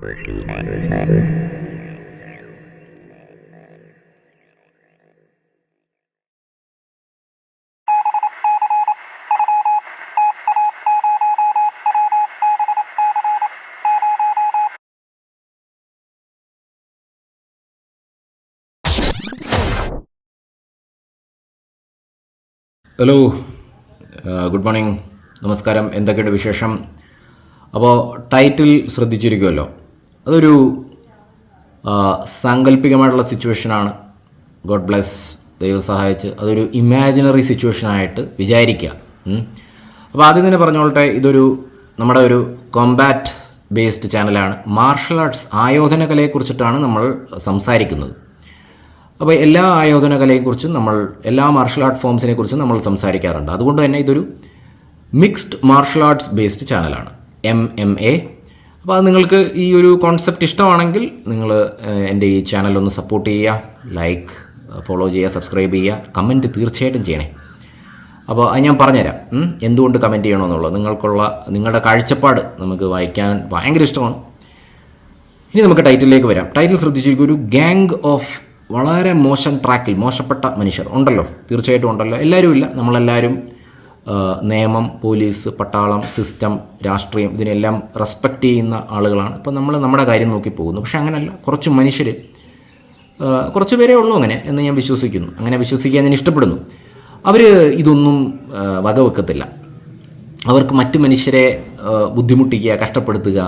Hello, good morning, നമസ്കാരം. എന്തൊക്കെയുണ്ട് വിശേഷം? അപ്പോൾ ടൈറ്റിൽ ശ്രദ്ധിച്ചിരിക്കുമല്ലോ, അതൊരു സാങ്കല്പികമായിട്ടുള്ള സിറ്റുവേഷനാണ്. ഗോഡ് ബ്ലെസ്, ദൈവം സഹായിച്ച് അതൊരു ഇമാജിനറി സിറ്റുവേഷനായിട്ട് വിചാരിക്കുക. അപ്പോൾ ആദ്യം തന്നെ പറഞ്ഞോളട്ടെ, ഇതൊരു നമ്മുടെ ഒരു കോമ്പാറ്റ് ബേസ്ഡ് ചാനലാണ്. മാർഷൽ ആർട്സ്, ആയോധന കലയെക്കുറിച്ചിട്ടാണ് നമ്മൾ സംസാരിക്കുന്നത്. അപ്പോൾ എല്ലാ ആയോധന കലയെക്കുറിച്ചും എല്ലാ മാർഷൽ ആർട്ട് ഫോംസിനെ കുറിച്ചും നമ്മൾ സംസാരിക്കാറുണ്ട്. അതുകൊണ്ട് തന്നെ ഇതൊരു മിക്സ്ഡ് മാർഷൽ ആർട്സ് ബേസ്ഡ് ചാനലാണ്, MMA. അപ്പോൾ അത് നിങ്ങൾക്ക് ഈ ഒരു കോൺസെപ്റ്റ് ഇഷ്ടമാണെങ്കിൽ നിങ്ങൾ എൻ്റെ ഈ ചാനലൊന്ന് സപ്പോർട്ട് ചെയ്യുക, ലൈക്ക്, ഫോളോ ചെയ്യുക, സബ്സ്ക്രൈബ് ചെയ്യുക, കമൻറ്റ് തീർച്ചയായിട്ടും ചെയ്യണേ. അപ്പോൾ അത് ഞാൻ പറഞ്ഞുതരാം എന്തുകൊണ്ട് കമൻറ്റ് ചെയ്യണമെന്നുള്ളത്. നിങ്ങളുടെ കാഴ്ചപ്പാട് നമുക്ക് വായിക്കാൻ ഭയങ്കര ഇഷ്ടമാണ്. ഇനി നമുക്ക് ടൈറ്റിലേക്ക് വരാം. ടൈറ്റിൽ ശ്രദ്ധിച്ചിരിക്കും, ഒരു ഗ്യാങ് ഓഫ് വളരെ മോശം ട്രാക്കിൽ മോശപ്പെട്ട മനുഷ്യർ ഉണ്ടല്ലോ, തീർച്ചയായിട്ടും ഉണ്ടല്ലോ. എല്ലാവരും ഇല്ല, നമ്മളെല്ലാവരും നിയമം, പോലീസ്, പട്ടാളം, സിസ്റ്റം, രാഷ്ട്രീയം ഇതിനെല്ലാം റെസ്പെക്റ്റ് ചെയ്യുന്ന ആളുകളാണ്. ഇപ്പം നമ്മൾ നമ്മുടെ കാര്യം നോക്കി പോകുന്നു. പക്ഷെ അങ്ങനെയല്ല, കുറച്ച് മനുഷ്യർ, കുറച്ച് പേരേ ഉള്ളൂ അങ്ങനെ എന്ന് ഞാൻ വിശ്വസിക്കുന്നു. അങ്ങനെ വിശ്വസിക്കാൻ ഞാൻ ഇഷ്ടപ്പെടുന്നു. അവർ ഇതൊന്നും വകവെക്കത്തില്ല. അവർക്ക് മറ്റു മനുഷ്യരെ ബുദ്ധിമുട്ടിക്കുക, കഷ്ടപ്പെടുത്തുക,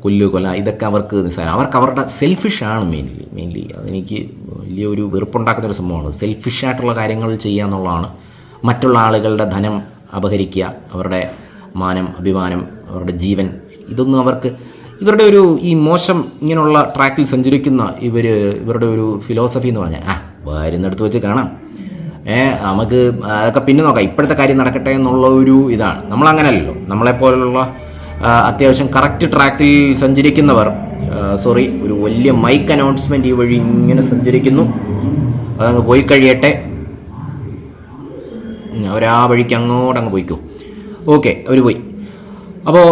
കൊല്ലുകൊല, ഇതൊക്കെ അവർക്ക് നിസ്സാരം. അവരുടെ സെൽഫിഷാണ് മെയിൻലി. അതെനിക്ക് വലിയൊരു വെറുപ്പുണ്ടാക്കുന്നൊരു സംഭവമാണ്. സെൽഫിഷായിട്ടുള്ള കാര്യങ്ങൾ ചെയ്യുക എന്നുള്ളതാണ്. മറ്റുള്ള ആളുകളുടെ ധനം അപഹരിക്കുക, അവരുടെ മാനം, അഭിമാനം, അവരുടെ ജീവൻ, ഇതൊന്നും ഇവരുടെ ഈ മോശം ഇങ്ങനെയുള്ള ട്രാക്കിൽ സഞ്ചരിക്കുന്ന ഇവരുടെ ഒരു ഫിലോസഫി എന്ന് പറഞ്ഞാൽ വരുന്നിടത്ത് വെച്ച് കാണാം, നമുക്ക് അതൊക്കെ പിന്നെ നോക്കാം, ഇപ്പോഴത്തെ കാര്യം നടക്കട്ടെ എന്നുള്ള ഒരു ഇതാണ്. നമ്മളങ്ങനെയല്ലല്ലോ. നമ്മളെപ്പോലുള്ള അത്യാവശ്യം കറക്റ്റ് ട്രാക്കിൽ സഞ്ചരിക്കുന്നവർ, ഒരു വലിയ മൈക്ക് അനൗൺസ്മെന്റ് ഈ വഴി ഇങ്ങനെ സഞ്ചരിക്കുന്നു, അതങ്ങ് പോയി കഴിയട്ടെ, അവരാ വഴിക്ക് അങ്ങ് പോയിക്കോ, ഓക്കെ, അവർ പോയി. അപ്പോൾ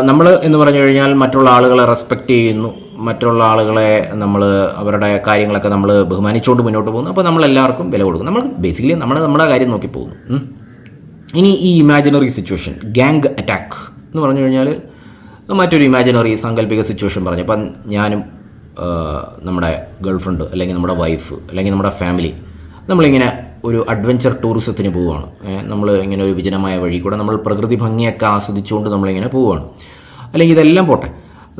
നമ്മൾ എന്ന് പറഞ്ഞു കഴിഞ്ഞാൽ മറ്റുള്ള ആളുകളെ റെസ്പെക്റ്റ് ചെയ്യുന്നു, മറ്റുള്ള ആളുകളെ അവരുടെ കാര്യങ്ങളൊക്കെ നമ്മൾ ബഹുമാനിച്ചുകൊണ്ട് മുന്നോട്ട് പോകുന്നു. അപ്പോൾ നമ്മളെല്ലാവർക്കും വില കൊടുക്കും. നമ്മൾ ബേസിക്കലി നമ്മുടെ കാര്യം നോക്കി പോകുന്നു. ഇനി ഈ ഇമാജിനറി സിറ്റുവേഷൻ, ഗ്യാങ് അറ്റാക്ക് എന്ന് പറഞ്ഞു കഴിഞ്ഞാൽ മറ്റൊരു ഇമാജിനറി സാങ്കല്പിക സിറ്റുവേഷൻ പറഞ്ഞു. അപ്പം ഞാനും നമ്മുടെ ഗേൾഫ്രണ്ട് അല്ലെങ്കിൽ നമ്മുടെ വൈഫ് അല്ലെങ്കിൽ നമ്മുടെ ഫാമിലി നമ്മളിങ്ങനെ ഒരു അഡ്വഞ്ചർ ടൂറിസത്തിന് പോവുകയാണ്. നമ്മൾ ഇങ്ങനെ ഒരു വിജനമായ വഴി കൂടെ നമ്മൾ പ്രകൃതി ഭംഗിയൊക്കെ ആസ്വദിച്ചുകൊണ്ട് നമ്മളിങ്ങനെ പോവുകയാണ്. അല്ലെങ്കിൽ ഇതെല്ലാം പോട്ടെ,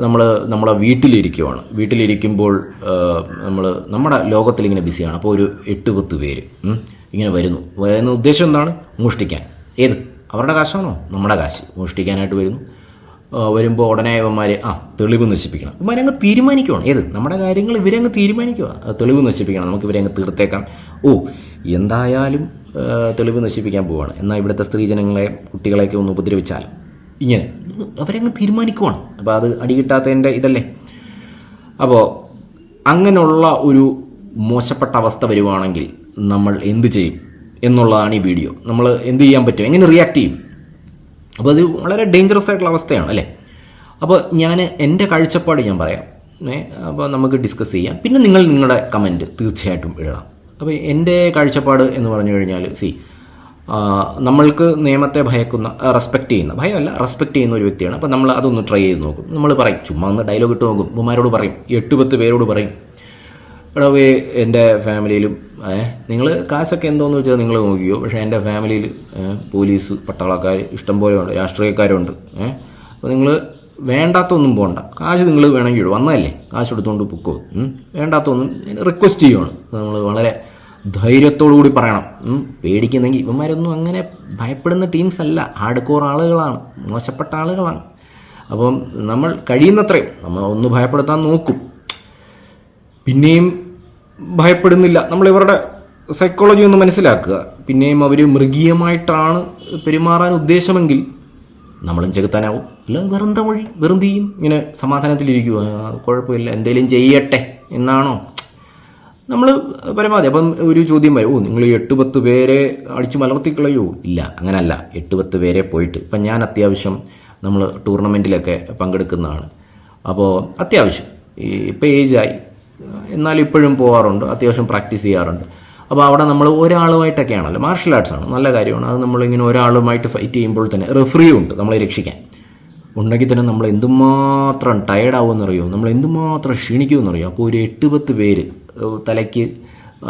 നമ്മളെ വീട്ടിലിരിക്കുമ്പോൾ നമ്മുടെ ലോകത്തിലിങ്ങനെ ബിസിയാണ്. അപ്പോൾ ഒരു 8-10 പേര് ഇങ്ങനെ വരുന്ന ഉദ്ദേശം എന്താണ്? മോഷ്ടിക്കാൻ. അവരുടെ കാശാണോ? നമ്മുടെ കാശ് മോഷ്ടിക്കാനായിട്ട് വരുമ്പോൾ ഉടനെ ഇവന്മാർ തെളിവ് നശിപ്പിക്കണം. ഇവന്മാരങ്ങ് തീരുമാനിക്കുവാണ്, നമ്മുടെ കാര്യങ്ങൾ ഇവരങ്ങ് തീരുമാനിക്കുക, തെളിവ് നശിപ്പിക്കണം, നമുക്ക് ഇവരങ്ങ് തീർത്തേക്കാം. എന്തായാലും തെളിവ് നശിപ്പിക്കാൻ പോവുകയാണ്, എന്നാൽ ഇവിടുത്തെ സ്ത്രീജനങ്ങളെ, കുട്ടികളെയൊക്കെ ഒന്ന് ഉപദ്രവിച്ചാൽ, ഇങ്ങനെ അവരങ്ങ് തീരുമാനിക്കുവാണ്. അപ്പോൾ അത് അടികിട്ടാത്തതിൻ്റെ ഇതല്ലേ. അപ്പോൾ അങ്ങനെയുള്ള ഒരു മോശപ്പെട്ട അവസ്ഥ വരുവാണെങ്കിൽ നമ്മൾ എന്ത് ചെയ്യും എന്നുള്ളതാണ് ഈ വീഡിയോ. നമ്മൾ എന്ത് ചെയ്യാൻ പറ്റും, എങ്ങനെ റിയാക്ട് ചെയ്യും? അപ്പോൾ അത് വളരെ ഡേഞ്ചറസ് ആയിട്ടുള്ള അവസ്ഥയാണ് അല്ലേ. അപ്പോൾ എൻ്റെ കാഴ്ചപ്പാട് ഞാൻ പറയാം, അപ്പോൾ നമുക്ക് ഡിസ്കസ് ചെയ്യാം. പിന്നെ നിങ്ങളുടെ കമൻറ്റ് തീർച്ചയായിട്ടും ഇടണം. അപ്പോൾ എൻ്റെ കാഴ്ചപ്പാട് എന്ന് പറഞ്ഞു കഴിഞ്ഞാൽ, നമ്മൾക്ക് നിയമത്തെ റെസ്പെക്റ്റ് ചെയ്യുന്ന ഒരു വ്യക്തിയാണ്. അപ്പോൾ നമ്മൾ അതൊന്ന് ട്രൈ ചെയ്ത് നോക്കും. നമ്മൾ പറയും, ചുമ്മാ ഒന്ന് ഡയലോഗ് ഇട്ട് നോക്കും, ഉമ്മമാരോട് പറയും, 8-10 പേരോട് പറയും, എടവേ എൻ്റെ ഫാമിലിയിലും നിങ്ങൾ കാശൊക്കെ എന്തോന്ന് വെച്ചാൽ നിങ്ങൾ നോക്കിയോ, പക്ഷേ എൻ്റെ ഫാമിലിയിൽ പോലീസ്, പട്ടാളക്കാർ ഇഷ്ടംപോലെ ഉണ്ട്, രാഷ്ട്രീയക്കാരുണ്ട്. അപ്പോൾ നിങ്ങൾ വേണ്ടാത്തൊന്നും പോകണ്ട, കാശ് നിങ്ങൾ വേണമെങ്കിൽ വന്നതല്ലേ, കാശ് എടുത്തുകൊണ്ട് പൊക്കോ, വേണ്ടാത്തൊന്നും റിക്വസ്റ്റ് ചെയ്യുവാണ്. നമ്മൾ വളരെ ധൈര്യത്തോടു കൂടി പറയണം. പേടിക്കുന്നെങ്കിൽ ഇവന്മാരൊന്നും അങ്ങനെ ഭയപ്പെടുന്ന ടീംസ് അല്ല, ഹാർഡ് കോർ ആളുകളാണ്, മോശപ്പെട്ട ആളുകളാണ്. അപ്പം നമ്മൾ കഴിയുന്നത്രയും നമ്മൾ ഒന്ന് ഭയപ്പെടുത്താൻ നോക്കും. പിന്നെയും ഭയപ്പെടുന്നില്ല, നമ്മൾ ഇവരുടെ സൈക്കോളജി ഒന്ന് മനസ്സിലാക്കുക. പിന്നെയും അവർ മൃഗീയമായിട്ടാണ് പെരുമാറാൻ ഉദ്ദേശമെങ്കിൽ നമ്മളും ചെകുത്താനാവും. അല്ല വെറും തീയും ഇങ്ങനെ സമാധാനത്തിലിരിക്കുക, കുഴപ്പമില്ല, എന്തെങ്കിലും ചെയ്യട്ടെ എന്നാണോ നമ്മൾ പരമാവധി. അപ്പം ഒരു ചോദ്യം വരും, നിങ്ങൾ 8-10 പേരെ അടിച്ചു മലർത്തിക്കളയോ? ഇല്ല, അങ്ങനല്ല. 8-10 പേരെ പോയിട്ട്, ഇപ്പം ഞാൻ അത്യാവശ്യം നമ്മൾ ടൂർണമെൻറ്റിലൊക്കെ പങ്കെടുക്കുന്നതാണ്. അപ്പോൾ അത്യാവശ്യം ഇപ്പോൾ ഏജായി, എന്നാലും ഇപ്പോഴും പോകാറുണ്ട്, അത്യാവശ്യം പ്രാക്ടീസ് ചെയ്യാറുണ്ട്. അപ്പോൾ അവിടെ നമ്മൾ ഒരാളുമായിട്ടൊക്കെയാണല്ലോ, മാർഷൽ ആർട്സ് ആണ്, നല്ല കാര്യമാണ്. അത് നമ്മളിങ്ങനെ ഒരാളുമായിട്ട് ഫൈറ്റ് ചെയ്യുമ്പോൾ തന്നെ റെഫറിയും ഉണ്ട് നമ്മളെ രക്ഷിക്കാൻ. ഉണ്ടെങ്കിൽ തന്നെ നമ്മൾ എന്തുമാത്രം ടയർഡാവുമെന്നറിയോ, നമ്മൾ എന്തുമാത്രം ക്ഷീണിക്കുമെന്നറിയോ. അപ്പോൾ ഒരു 8-10 പേര് തലയ്ക്ക്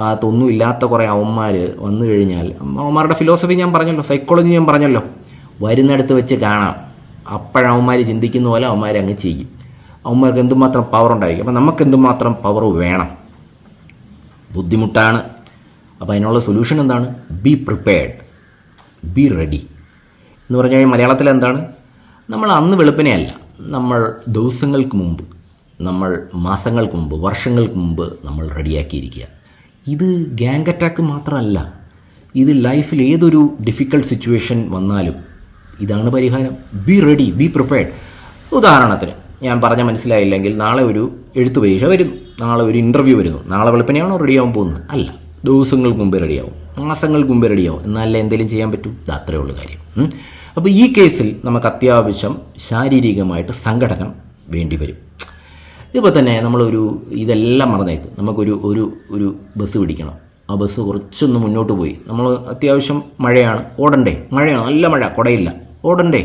അതൊന്നും ഇല്ലാത്ത കുറേ അവന്മാർ വന്നു കഴിഞ്ഞാൽ, അവന്മാരുടെ ഫിലോസഫി ഞാൻ പറഞ്ഞല്ലോ, സൈക്കോളജി ഞാൻ പറഞ്ഞല്ലോ, വരുന്നിടത്ത് വെച്ച് കാണാം. അപ്പോഴവന്മാർ ചിന്തിക്കുന്ന പോലെ അവന്മാർ അങ്ങ് ചെയ്യും. അവന്മാർക്ക് എന്തുമാത്രം പവർ ഉണ്ടായിരിക്കും. അപ്പം നമുക്ക് എന്തുമാത്രം പവർ വേണം, ബുദ്ധിമുട്ടാണ്. അപ്പോൾ അതിനുള്ള സൊല്യൂഷൻ എന്താണ്? ബി പ്രിപ്പയർഡ്, ബി റെഡി എന്ന് പറഞ്ഞാൽ മലയാളത്തിൽ എന്താണ്? നമ്മൾ അന്ന് വെളുപ്പിനെ അല്ല, നമ്മൾ ദിവസങ്ങൾക്ക് മുമ്പ്, നമ്മൾ മാസങ്ങൾക്ക് മുമ്പ്, വർഷങ്ങൾക്ക് മുമ്പ് നമ്മൾ റെഡിയാക്കിയിരിക്കുക. ഇത് ഗ്യാങ് അറ്റാക്ക് മാത്രമല്ല, ഇത് ലൈഫിൽ ഏതൊരു ഡിഫിക്കൽട്ട് സിറ്റുവേഷൻ വന്നാലും ഇതാണ് പരിഹാരം. Be ready, be prepared. ഉദാഹരണത്തിന് ഞാൻ പറഞ്ഞ മനസ്സിലായില്ലെങ്കിൽ, നാളെ ഒരു എഴുത്തു പരീക്ഷ വരുന്നു, നാളെ ഒരു ഇൻ്റർവ്യൂ വരുന്നു, നാളെ വെളുപ്പിനെയാണോ റെഡിയാവാൻ പോകുന്നത്? അല്ല, ദിവസങ്ങൾക്ക് മുമ്പേ റെഡിയാവും, മാസങ്ങൾക്ക് മുമ്പേ റെഡിയാവും. എന്നാലേ എന്തെങ്കിലും ചെയ്യാൻ പറ്റൂ. ഇത് അത്രയേ ഉള്ളൂ കാര്യം. അപ്പോൾ ഈ കേസിൽ നമുക്ക് അത്യാവശ്യം ശാരീരികമായിട്ട് സംഘടനം വേണ്ടി വരും. ഇപ്പോൾ തന്നെ നമ്മളൊരു ഇതെല്ലാം മറന്നേക്ക്, നമുക്കൊരു ഒരു ഒരു ബസ് പിടിക്കണം. ആ ബസ് കുറച്ചൊന്ന് മുന്നോട്ട് പോയി, നമ്മൾ അത്യാവശ്യം മഴയാണ്, ഓടണ്ടേ, മഴയാണ്, നല്ല മഴ, കുടയില്ല, ഓടണ്ടേ.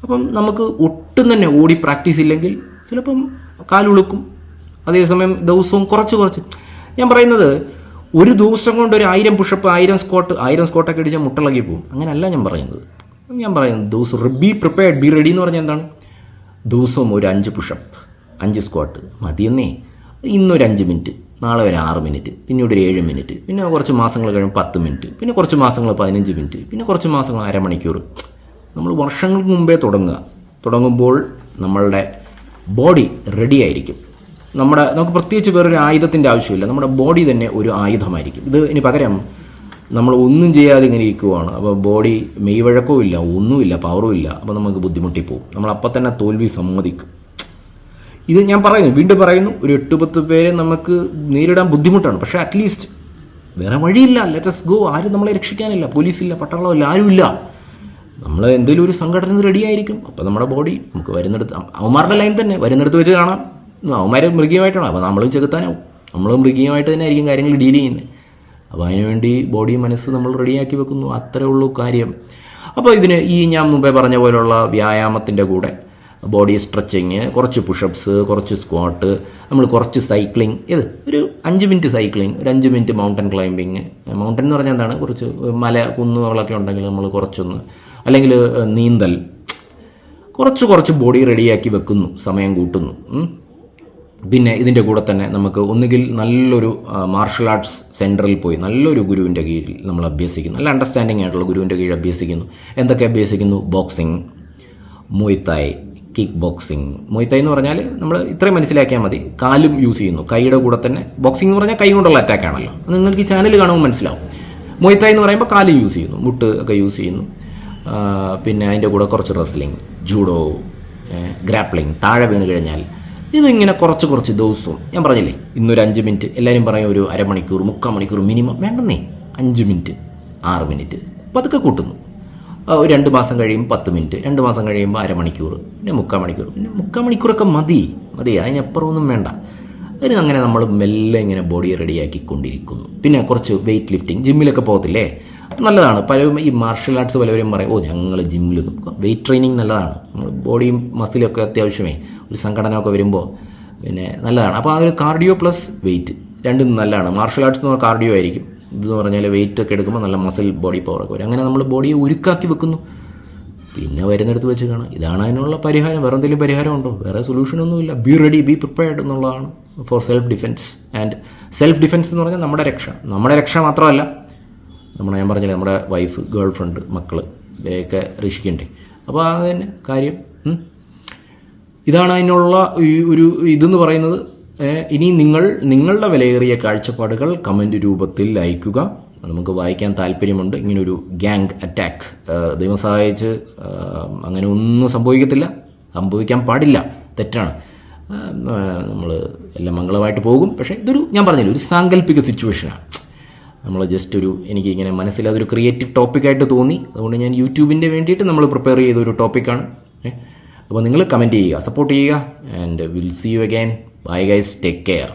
അപ്പം നമുക്ക് ഒട്ടും തന്നെ ഓടി പ്രാക്ടീസ് ഇല്ലെങ്കിൽ ചിലപ്പം കാലുളുക്കും. അതേസമയം ദിവസവും കുറച്ച് ഞാൻ പറയുന്നത്, ഒരു ദിവസം കൊണ്ട് ഒരു 1000 പുഷപ്പ്, 1000 സ്ക്വാട്ടൊക്കെ അടിച്ചാൽ മുട്ടിളകി പോകും. അങ്ങനെയല്ല ഞാൻ പറയുന്നത് ദിവസം ബി പ്രിപ്പയർഡ്, ബി റെഡി എന്ന് പറഞ്ഞാൽ എന്താണ്? ദിവസവും ഒരു 5 പുഷപ്പ്, 5 സ്ക്വാട്ട് മതിയെന്നേ. ഇന്നൊരു 5 മിനിറ്റ്, നാളെ ഒരു 6 മിനിറ്റ്, പിന്നെ ഒരു 7 മിനിറ്റ്, പിന്നെ കുറച്ച് മാസങ്ങൾ കഴിയുമ്പോൾ 10 മിനിറ്റ്, പിന്നെ കുറച്ച് മാസങ്ങൾ 15 മിനിറ്റ്, പിന്നെ കുറച്ച് മാസങ്ങൾ അരമണിക്കൂർ. നമ്മൾ വർഷങ്ങൾക്ക് മുമ്പേ തുടങ്ങുമ്പോൾ നമ്മളുടെ ബോഡി റെഡി ആയിരിക്കും. നമുക്ക് പ്രത്യേകിച്ച് വേറൊരു ആയുധത്തിൻ്റെ ആവശ്യമില്ല, നമ്മുടെ ബോഡി തന്നെ ഒരു ആയുധമായിരിക്കും. ഇനി പകരം നമ്മൾ ഒന്നും ചെയ്യാതെ ഇങ്ങനെ ഇരിക്കുവാണ്, അപ്പോൾ ബോഡി മെയ്വഴക്കവും ഇല്ല, ഒന്നുമില്ല, പവറും ഇല്ല. അപ്പോൾ നമുക്ക് ബുദ്ധിമുട്ടിപ്പോവും, നമ്മൾ അപ്പം തന്നെ തോൽവി സമ്മതിക്കും. ഇത് ഞാൻ വീണ്ടും പറയുന്നു, ഒരു 8-10 പേരെ നമുക്ക് നേരിടാൻ ബുദ്ധിമുട്ടാണ്. പക്ഷേ അറ്റ്ലീസ്റ്റ് വേറെ വഴിയില്ല, ലെറ്റസ് ഗോ. ആരും നമ്മളെ രക്ഷിക്കാനില്ല, പോലീസില്ല, പട്ടാളമില്ല, ആരുമില്ല. നമ്മൾ എന്തെങ്കിലും ഒരു സംഘടന റെഡിയായിരിക്കും. അപ്പോൾ നമ്മുടെ ബോഡി നമുക്ക് വരുന്നിടത്ത്, അവന്മാരുടെ ലൈൻ തന്നെ വരുന്നിടത്ത് വെച്ച് കാണാം. അവന്മാർ മൃഗീയമായിട്ടാണ്, അപ്പോൾ നമ്മളും ചെകുത്താനാവും, നമ്മൾ മൃഗീയമായിട്ട് തന്നെ ആയിരിക്കും കാര്യങ്ങൾ ഡീൽ ചെയ്യുന്നത്. അപ്പോൾ അതിനുവേണ്ടി ബോഡി മനസ്സ് നമ്മൾ റെഡിയാക്കി വെക്കുന്നു, അത്രേ ഉള്ളൂ കാര്യം. അപ്പോൾ ഇതിന് ഞാൻ മുമ്പേ പറഞ്ഞ പോലുള്ള വ്യായാമത്തിൻ്റെ കൂടെ ബോഡി സ്ട്രെച്ചിങ്, കുറച്ച് പുഷപ്സ്, കുറച്ച് സ്ക്വാട്ട്, നമ്മൾ കുറച്ച് സൈക്ലിംഗ്, ഇത് ഒരു 5 മിനിറ്റ് സൈക്ലിംഗ്, ഒരു 5 മിനിറ്റ് മൗണ്ടൻ ക്ലൈമ്പിങ്. മൗണ്ടൻ എന്ന് പറഞ്ഞാൽ എന്താണ്? കുറച്ച് കുന്നുകളൊക്കെ ഉണ്ടെങ്കിൽ നമ്മൾ കുറച്ചൊന്ന്, അല്ലെങ്കിൽ നീന്തൽ, കുറച്ച് ബോഡി റെഡിയാക്കി വെക്കുന്നു, സമയം കൂട്ടുന്നു. പിന്നെ ഇതിൻ്റെ കൂടെ തന്നെ നമുക്ക് ഒന്നുകിൽ നല്ലൊരു മാർഷൽ ആർട്സ് സെൻറ്ററിൽ പോയി നല്ലൊരു ഗുരുവിൻ്റെ കീഴിൽ നമ്മൾ അഭ്യസിക്കുന്നു, നല്ല അണ്ടർസ്റ്റാൻഡിങ് ആയിട്ടുള്ള ഗുരുവിൻ്റെ കീഴിൽ അഭ്യസിക്കുന്നു. എന്തൊക്കെ അഭ്യസിക്കുന്നു? Boxing, Muay Thai, kick boxing. Muay Thai എന്ന് പറഞ്ഞാൽ നമ്മൾ ഇത്രയും മനസ്സിലാക്കിയാൽ മതി, കാലും യൂസ് ചെയ്യുന്നു, കൈയുടെ കൂടെ തന്നെ. ബോക്സിംഗ് എന്ന് പറഞ്ഞാൽ കൈ കൊണ്ടുള്ള അറ്റാക്ക് ആണല്ലോ, അത് നിങ്ങൾക്ക് ഈ ചാനൽ കാണുമ്പോൾ മനസ്സിലാവും. മുയ്തായ് എന്ന് പറയുമ്പോൾ കാല് യൂസ് ചെയ്യുന്നു, മുട്ട് ഒക്കെ യൂസ് ചെയ്യുന്നു. പിന്നെ അതിൻ്റെ കൂടെ കുറച്ച് റെസ്ലിംഗ്, ജൂഡോ, ഗ്രാപ്ലിംഗ്, താഴെ വീണ് കഴിഞ്ഞാൽ ഇതിങ്ങനെ കുറച്ച് ദിവസവും. ഞാൻ പറഞ്ഞില്ലേ, ഇന്നൊരു 5 മിനിറ്റ്, എല്ലാവരും പറയും ഒരു അരമണിക്കൂർ, 3/4 മണിക്കൂർ മിനിമം. വേണ്ടെന്നേ, 5 മിനിറ്റ്, 6 മിനിറ്റ്, പതുക്കെ കൂട്ടുന്നു. ഒരു 2 മാസം കഴിയുമ്പോൾ 10 മിനിറ്റ്, 2 മാസം കഴിയുമ്പോൾ അരമണിക്കൂർ, പിന്നെ 3/4 മണിക്കൂർ, പിന്നെ 3/4 മണിക്കൂറൊക്കെ മതി, അതിനപ്പുറമൊന്നും വേണ്ട. അങ്ങനെ നമ്മൾ മെല്ലെ ഇങ്ങനെ ബോഡി റെഡിയാക്കിക്കൊണ്ടിരിക്കുന്നു. പിന്നെ കുറച്ച് വെയിറ്റ് ലിഫ്റ്റിംഗ്, ജിമ്മിലൊക്കെ പോകത്തില്ലേ, നല്ലതാണ്. പലരും ഈ മാർഷൽ ആർട്സ് പലവരും പറയും, ഞങ്ങൾ ജിമ്മിലൊന്നും. വെയിറ്റ് ട്രെയിനിങ് നല്ലതാണ്, നമ്മൾ ബോഡിയും മസിലൊക്കെ അത്യാവശ്യമേ ഒരു സംഘടനയൊക്കെ വരുമ്പോൾ പിന്നെ നല്ലതാണ്. അപ്പോൾ അതൊരു കാർഡിയോ പ്ലസ് വെയിറ്റ് രണ്ടും നല്ലതാണ്. മാർഷൽ ആർട്സ് എന്ന് പറഞ്ഞാൽ കാർഡിയോ ആയിരിക്കും, ഇതെന്ന് പറഞ്ഞാൽ വെയിറ്റ് ഒക്കെ എടുക്കുമ്പോൾ നല്ല മസിൽ ബോഡി പവറൊക്കെ വരും. അങ്ങനെ നമ്മൾ ബോഡിയെ ഉരുക്കാക്കി വെക്കുന്നു, പിന്നെ വരുന്നിടത്ത് വെച്ച് കാണാം. ഇതാണ് അതിനുള്ള പരിഹാരം. വേറെ എന്തെങ്കിലും പരിഹാരം ഉണ്ടോ? വേറെ സൊല്യൂഷനൊന്നുമില്ല. ബി റെഡി, ബി പ്രിപ്പയർഡ് എന്നുള്ളതാണ് for self defence. And self defence എന്ന് പറഞ്ഞാൽ നമ്മുടെ രക്ഷ മാത്രമല്ല, ഞാൻ പറഞ്ഞില്ലേ, നമ്മുടെ വൈഫ്, ഗേൾ ഫ്രണ്ട്, മക്കൾ, ഇവരെയൊക്കെ രക്ഷിക്കണ്ടേ. അപ്പോൾ അത് തന്നെ കാര്യം. ഇതാണ് അതിനുള്ള ഒരു ഇതെന്ന് പറയുന്നത്. ഇനി നിങ്ങളുടെ വിലയേറിയ കാഴ്ചപ്പാടുകൾ കമൻറ്റ് രൂപത്തിൽ അയക്കുക. നമുക്ക് വായിക്കാൻ താല്പര്യമുണ്ട്. ഇങ്ങനൊരു ഗ്യാങ് അറ്റാക്ക് ദൈവം സഹായിച്ച് അങ്ങനെ ഒന്നും സംഭവിക്കത്തില്ല, സംഭവിക്കാൻ പാടില്ല, തെറ്റാണ്. നമ്മൾ എല്ലാം മംഗളമായിട്ട് പോകും. പക്ഷേ ഇതൊരു, ഞാൻ പറഞ്ഞില്ല, ഒരു സാങ്കല്പിക സിറ്റുവേഷനാണ്. നമ്മൾ ജസ്റ്റ് എനിക്ക് ഇങ്ങനെ മനസ്സിൽ അതൊരു ക്രിയേറ്റീവ് ടോപ്പിക്കായിട്ട് തോന്നി. അതുകൊണ്ട് ഞാൻ യൂട്യൂബിൻ്റെ വേണ്ടിയിട്ട് നമ്മൾ പ്രിപ്പയർ ചെയ്തൊരു ടോപ്പിക്കാണ്. അപ്പോൾ നിങ്ങൾ കമൻറ്റ് ചെയ്യുക, സപ്പോർട്ട് ചെയ്യുക. And will see you again. Bye guys, take care.